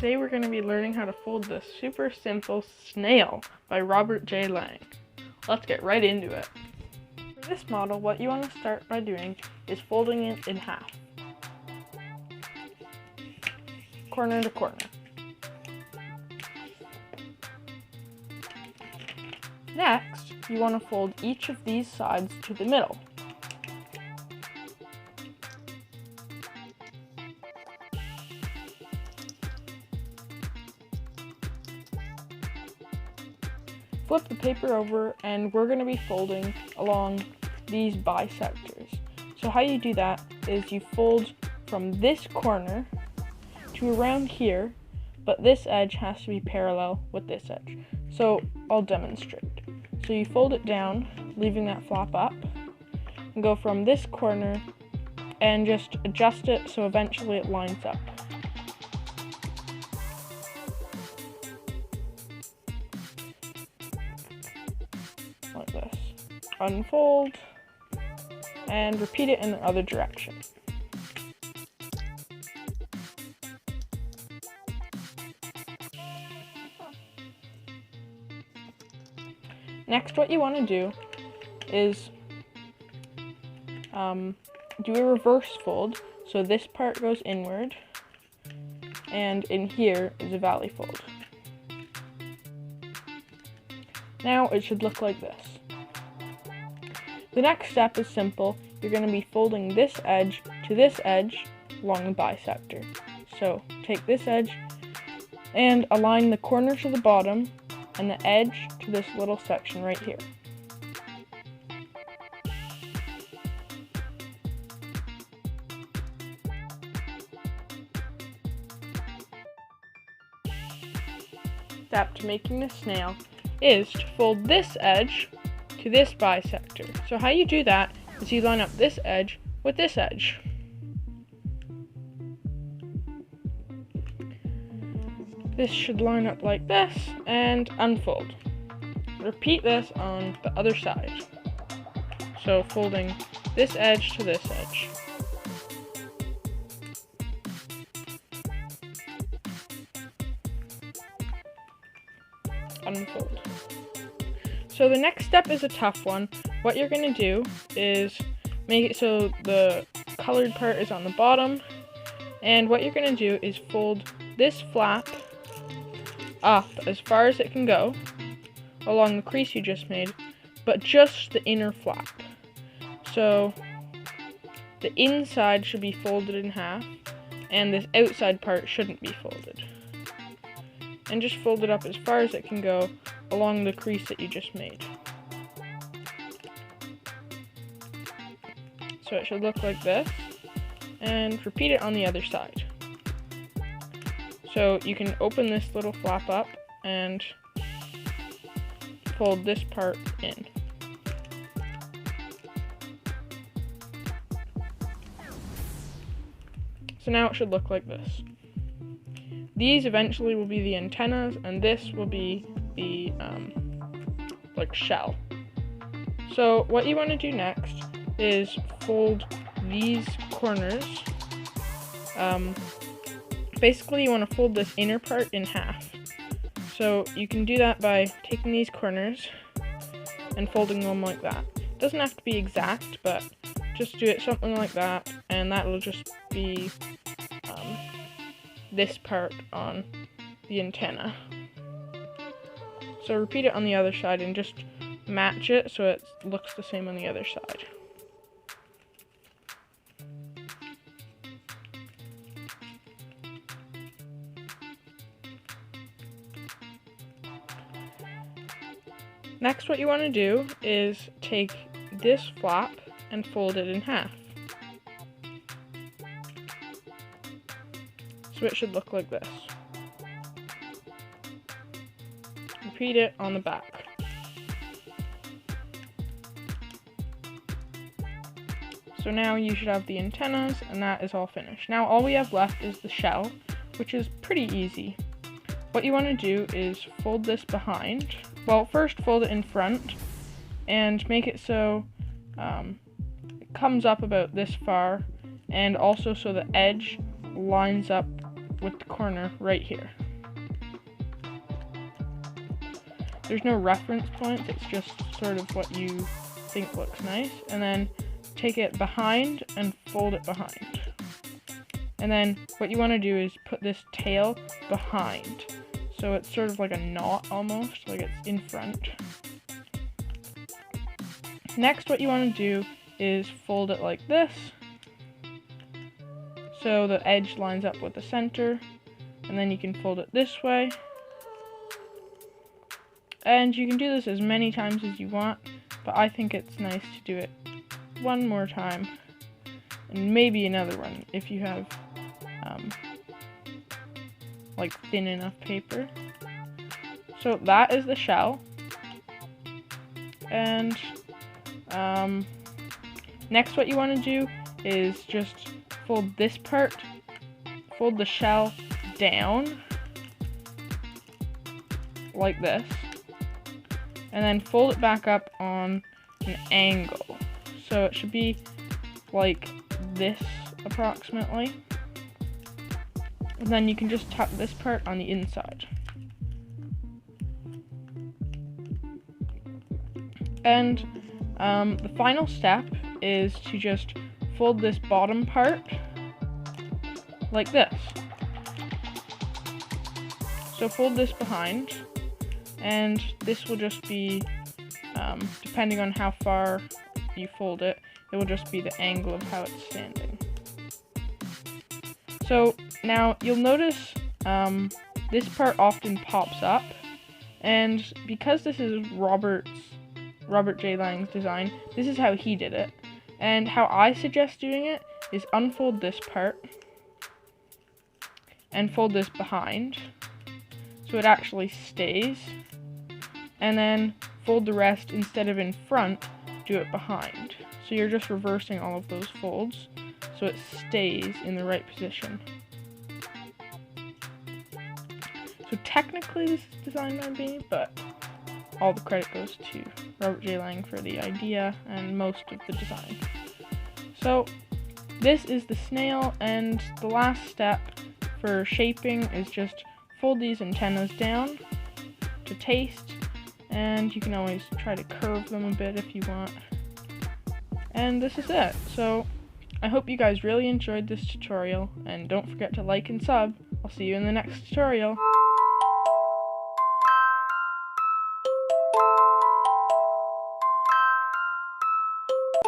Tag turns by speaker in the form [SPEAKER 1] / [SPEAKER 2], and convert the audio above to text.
[SPEAKER 1] Today we're going to be learning how to fold the super simple snail by Robert J. Lang. Let's get right into it. For this model, what you want to start by doing is folding it in half, corner to corner. Next, you want to fold each of these sides to the middle. Flip the paper over and we're going to be folding along these bisectors. So how you do that is you fold from this corner to around here, but this edge has to be parallel with this edge. So I'll demonstrate. So you fold it down, leaving that flap up, and go from this corner and just adjust it so eventually it lines up. Like this. Unfold and repeat it in the other direction. Next, what you want to do is do a reverse fold. So this part goes inward, and in here is a valley fold. Now it should look like this. The next step is simple. You're going to be folding this edge to this edge along the bisector. So take this edge and align the corner to the bottom and the edge to this little section right here. Step to making the snail is to fold this edge to this bisector. So how you do that is you line up this edge with this edge. This should line up like this and unfold. Repeat this on the other side. So folding this edge to this edge. Unfold. So the next step is a tough one. What you're going to do is make it so the colored part is on the bottom, and what you're going to do is fold this flap up as far as it can go along the crease you just made, but just the inner flap. So the inside should be folded in half and this outside part shouldn't be folded. And just fold it up as far as it can go along the crease that you just made. So it should look like this, and repeat it on the other side. So you can open this little flap up and fold this part in. So now it should look like this. These eventually will be the antennas, and this will be the like shell. So what you want to do next is fold these corners. Basically you want to fold this inner part in half. So you can do that by taking these corners and folding them like that. It doesn't have to be exact, but just do it something like that, and that will just be this part on the antenna. So repeat it on the other side and just match it so it looks the same on the other side. Next, what you want to do is take this flap and fold it in half. So it should look like this. Repeat it on the back. So now you should have the antennas, and that is all finished. Now all we have left is the shell, which is pretty easy. What you want to do is fold this behind. Well, first fold it in front and make it so it comes up about this far, and also so the edge lines up with the corner right here. There's no reference points, it's just sort of what you think looks nice. And then take it behind and fold it behind. And then what you want to do is put this tail behind. So it's sort of like a knot almost, like it's in front. Next, what you want to do is fold it like this. So the edge lines up with the center. And then you can fold it this way. And you can do this as many times as you want, but I think it's nice to do it one more time. And maybe another one if you have like thin enough paper. So that is the shell. And next what you want to do is just fold this part, fold the shell down like this, and then fold it back up on an angle. So it should be like this approximately. And then you can just tuck this part on the inside. And the final step is to just fold this bottom part like this. So fold this behind, and this will just be, depending on how far you fold it, it will just be the angle of how it's standing. So now you'll notice this part often pops up, and because this is Robert J. Lang's design, this is how he did it. And how I suggest doing it is unfold this part and fold this behind so it actually stays, and then fold the rest, instead of in front, do it behind. So you're just reversing all of those folds so it stays in the right position. So technically this is designed by me, but all the credit goes to Robert J. Lang for the idea and most of the design. So this is the snail, and the last step for shaping is just fold these antennas down to taste, and you can always try to curve them a bit if you want. And this is it. So I hope you guys really enjoyed this tutorial, and don't forget to like and sub. I'll see you in the next tutorial.